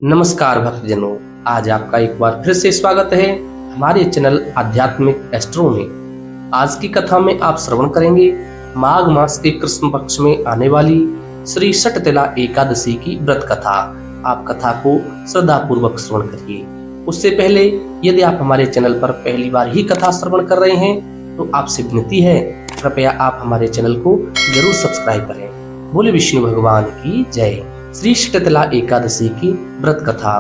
नमस्कार भक्तजनों, आज आपका एक बार फिर से स्वागत है हमारे चैनल आध्यात्मिक एस्ट्रो में। आज की कथा में आप श्रवण करेंगे माघ मास के कृष्ण पक्ष में आने वाली श्री षटतिला एकादशी की व्रत कथा। आप कथा को श्रद्धा पूर्वक श्रवण करिए। उससे पहले यदि आप हमारे चैनल पर पहली बार ही कथा श्रवण कर रहे हैं तो आपसे विनती है, कृपया आप हमारे चैनल को जरूर सब्सक्राइब करें। बोले विष्णु भगवान की जय। श्री षटतिला एकादशी की व्रत कथा।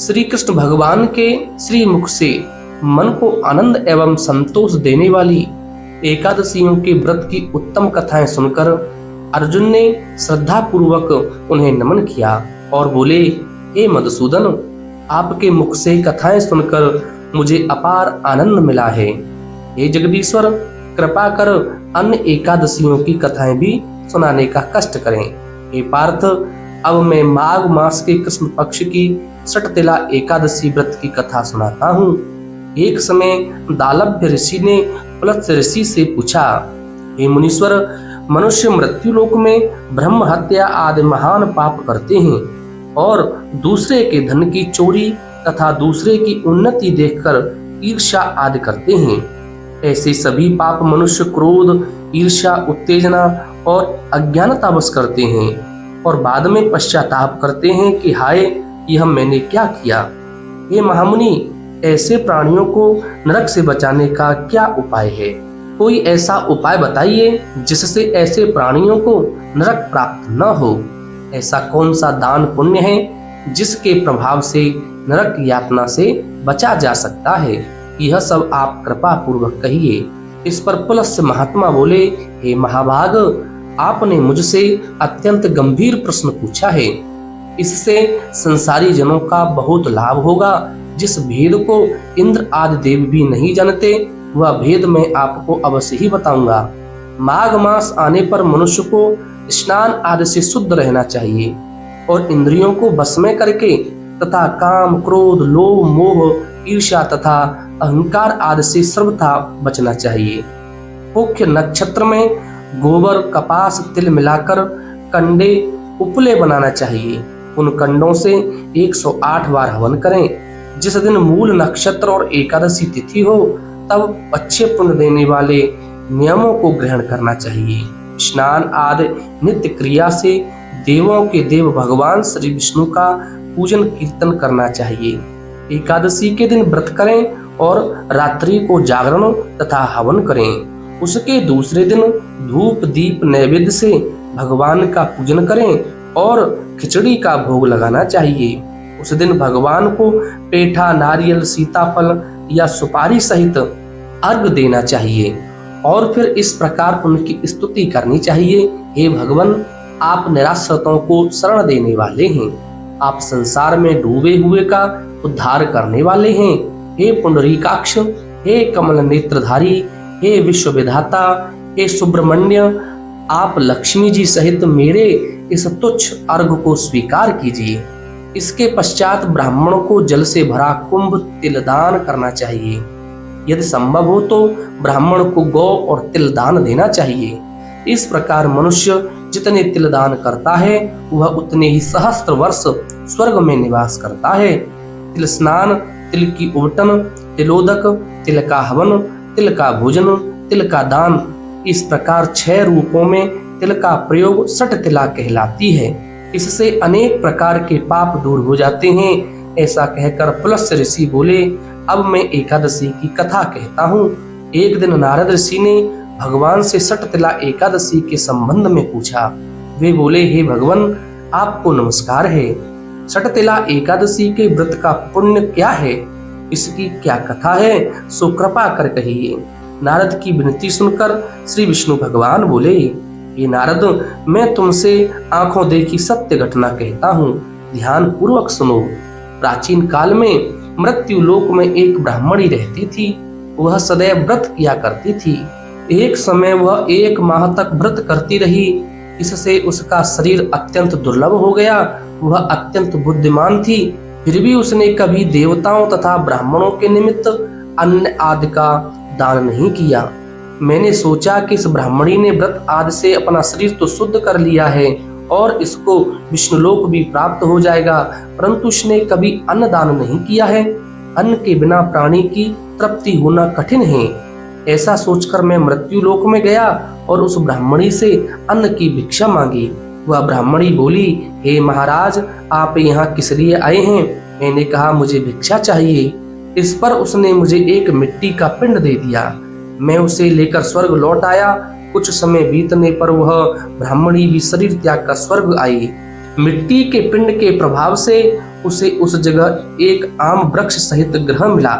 श्री कृष्ण भगवान के श्री मुख से मन को आनंद एवं संतोष देने वाली एकादशियों के व्रत की उत्तम कथाएं सुनकर अर्जुन ने श्रद्धा पूर्वक उन्हें नमन किया और बोले, हे मधुसूदन, आपके मुख से कथाएं सुनकर मुझे अपार आनंद मिला है। हे जगदीश्वर, कृपा कर अन्य एकादशियों की कथाएं भी सुनाने का कष्ट करें। हे पार्थ, अब मैं माघ मास के कृष्ण पक्ष की षटतिला एकादशी व्रत की कथा सुनाता हूँ। एक समय दालभ्य ऋषि ने प्लस ऋषि से पूछा, हे मुनीश्वर, मनुष्य मृत्यु लोक में ब्रह्म हत्या आदि महान पाप करते हैं और दूसरे के धन की चोरी तथा दूसरे की उन्नति देखकर ईर्ष्या आदि करते हैं। ऐसे सभी पाप मनुष्य क्रोध, ईर्ष्या, उत्तेजना और अज्ञानतावश करते हैं और बाद में पश्चाताप करते हैं कि हाय, यह मैंने क्या किया। हे महामुनि, ऐसे प्राणियों को नरक से बचाने का क्या उपाय है? कोई ऐसा उपाय बताइए जिससे ऐसे प्राणियों को नरक प्राप्त न हो। ऐसा कौन सा दान पुण्य है जिसके प्रभाव से नरक यातना से बचा जा सकता है? यह सब आप कृपा पूर्वक कहिए। इस पर पुलस्त्य महात्मा बोले, हे महाभाग, आपने मुझसे अत्यंत गंभीर प्रश्न पूछा है। इससे संसारी जनों का बहुत लाभ होगा। जिस भेद को इंद्र आदि देव भी नहीं जानते, वह भेद मैं आपको अवश्य ही बताऊंगा। माघ मास आने पर मनुष्य को स्नान आदि से शुद्ध रहना चाहिए और इंद्रियों को वश में करके तथा काम, क्रोध, लोभ, मोह, ईर्ष्या तथा अहंकार आदि से सर्वथा बचना चाहिए। मुख्य नक्षत्र में गोबर, कपास, तिल मिलाकर कंडे, उपले बनाना चाहिए। उन कंडों से 108 बार हवन करें। जिस दिन मूल नक्षत्र और एकादशी तिथि हो तब अच्छे पुण्य देने वाले नियमों को ग्रहण करना चाहिए। स्नान आदि नित्य क्रिया से देवों के देव भगवान श्री विष्णु का पूजन कीर्तन करना चाहिए। एकादशी के दिन व्रत करें और रात्रि को जागरण तथा हवन करें। उसके दूसरे दिन धूप दीप नैवेद्य से भगवान का पूजन करें और खिचड़ी का भोग लगाना चाहिए। उस दिन भगवान को पेठा, नारियल, सीताफल या सुपारी सहित अर्घ देना चाहिए और फिर इस प्रकार उनकी स्तुति करनी चाहिए, हे भगवान, आप निराश्रितों को शरण देने वाले हैं। आप संसार में डूबे हुए का उद्धार करने वाले हैं। हे पुंडरीकाक्ष, हे कमल नेत्रधारी, हे विश्व विधाता, हे सुब्रमण्य, आप लक्ष्मी जी सहित मेरे इस तुच्छ अर्घ को स्वीकार कीजिए। इसके पश्चात ब्राह्मणों को जल से भरा कुंभ तिल दान करना चाहिए। यदि संभव हो तो ब्राह्मण को गौ और तिल दान देना चाहिए। इस प्रकार मनुष्य जितने तिल दान करता है वह उतने ही सहस्त्र वर्ष स्वर्ग में निवास करता है। तिल स्नान, तिल की उबटन, तिलोदक, तिल का हवन, तिल का भोजन, तिल का दान, इस प्रकार 6 रूपों में तिल का प्रयोग षटतिला कहलाती है। इससे अनेक प्रकार के पाप दूर हो जाते हैं। ऐसा कहकर पुलस्त्य ऋषि बोले, अब मैं एकादशी की कथा कहता हूँ। एक दिन नारद ऋषि ने भगवान से षटतिला एकादशी के संबंध में पूछा। वे बोले, हे भगवान, आपको नमस्कार है। षटतिला एकादशी के व्रत का पुण्य क्या है? इसकी क्या कथा है? सो कृपा कर कहिए। नारद की विनती सुनकर श्री विष्णु भगवान बोले, ये नारद, मैं तुमसे आंखों देखी सत्य घटना कहता हूँ, ध्यान पूर्वक सुनो। प्राचीन काल में मृत्यु लोक में एक ब्राह्मणी रहती थी। वह सदैव व्रत किया करती थी। एक समय वह 1 माह तक व्रत करती रही। इससे उसका शरीर अत्यंत दुर्लभ हो गया। वह अत्यंत बुद्धिमान थी, फिर भी उसने कभी देवताओं तथा ब्राह्मणों के निमित्त अन्न आदि का दान नहीं किया। मैंने सोचा कि इस ब्राह्मणी ने व्रत आदि से अपना शरीर तो शुद्ध कर लिया है और इसको विष्णुलोक भी प्राप्त हो जाएगा, परंतु उसने कभी अन्न दान नहीं किया है। अन्न के बिना प्राणी की तृप्ति होना कठिन है। ऐसा सोचकर मैं मृत्यु लोक में गया और उस ब्राह्मणी से अन्न की भिक्षा मांगी। वह ब्राह्मणी बोली, हे महाराज, आप यहाँ किस लिए आए हैं? मैंने कहा, मुझे भिक्षा चाहिए। इस पर उसने मुझे एक मिट्टी का पिंड दे दिया। मैं उसे लेकर स्वर्ग लौट आया। कुछ समय बीतने पर वह ब्राह्मणी भी शरीर त्याग कर स्वर्ग आई। मिट्टी के पिंड के प्रभाव से उसे उस जगह एक आम वृक्ष सहित ग्रह मिला,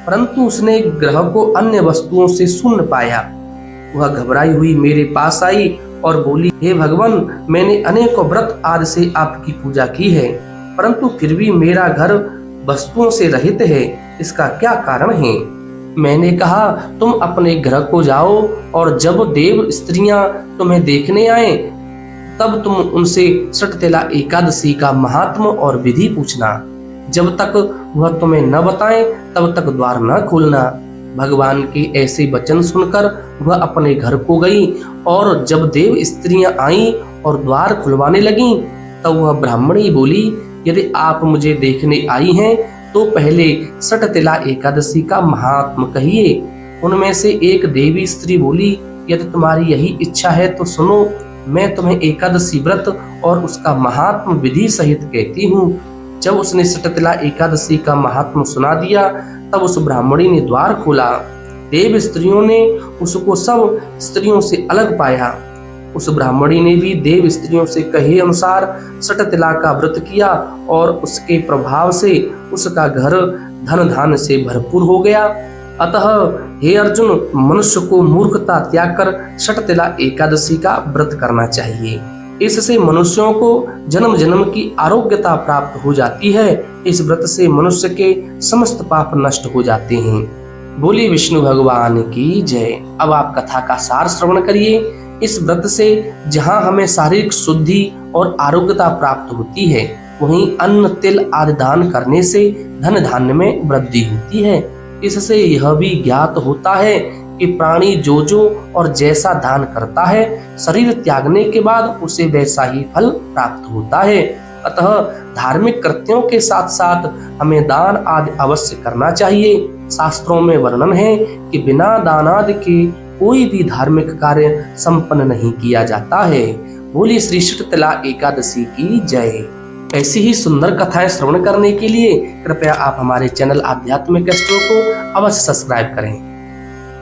परंतु उसने ग्रह को अन्य वस्तुओं से शून्य पाया। वह घबराई हुई मेरे पास आई और बोली, हे भगवान, मैंने अनेकों व्रत आदि से आपकी पूजा की है, परंतु फिर भी मेरा घर वस्तुओं से रहित है। इसका क्या कारण है? मैंने कहा, तुम अपने घर को जाओ और जब देव स्त्रियां तुम्हें देखने आए तब तुम उनसे सटतेला एकादशी का महात्म और विधि पूछना। जब तक वह तुम्हें न बताएं तब तक द्वार न खोलना। भगवान के ऐसे वचन सुनकर वह अपने घर को गई और जब देव स्त्रियां आईं और द्वार खुलवाने लगीं तब वह ब्राह्मणी बोली, यदि आप मुझे देखने आई हैं तो पहले सटतेला एकादशी का महात्म कहिए। उनमें से एक देवी स्त्री बोली, यदि तुम्हारी यही इच्छा है तो सुनो, मैं तुम्हें एकादशी व्रत और उसका महात्म विधि सहित कहती हूँ। जब उसने सटतेला एकादशी का महात्म सुना दिया तब उस ब्राह्मणी ने द्वार खोला। देव स्त्रियों ने उसको सब स्त्रियों से अलग पाया। उस ब्राह्मणी ने भी देव स्त्रियों से कहे अनुसार सटतेला का व्रत किया और उसके प्रभाव से उसका घर धन धान्य से भरपूर हो गया। अतः हे अर्जुन, मनुष्य को मूर्खता त्याग कर सटतेला एकादशी का व्रत करना चाहिए। इससे मनुष्यों को जन्म जन्म की आरोग्यता प्राप्त हो जाती है। इस व्रत से मनुष्य के समस्त पाप नष्ट हो जाते हैं। बोलिए विष्णु भगवान की जय। अब आप कथा का सार श्रवण करिए। इस व्रत से जहाँ हमें शारीरिक शुद्धि और आरोग्यता प्राप्त होती है, वहीं अन्न तिल आदि दान करने से धन धान्य में वृद्धि होती है। इससे यह भी ज्ञात होता है कि प्राणी जो और जैसा दान करता है, शरीर त्यागने के बाद उसे वैसा ही फल प्राप्त होता है। अतः धार्मिक कृत्यों के साथ साथ हमें दान आदि अवश्य करना चाहिए। शास्त्रों में वर्णन है कि बिना दान आदि के कोई भी धार्मिक कार्य संपन्न नहीं किया जाता है। बोली श्री सटतेला एकादशी की जय। ऐसी ही सुंदर कथाएं श्रवण करने के लिए कृपया आप हमारे चैनल आध्यात्मिक एस्ट्रो को अवश्य सब्सक्राइब करें।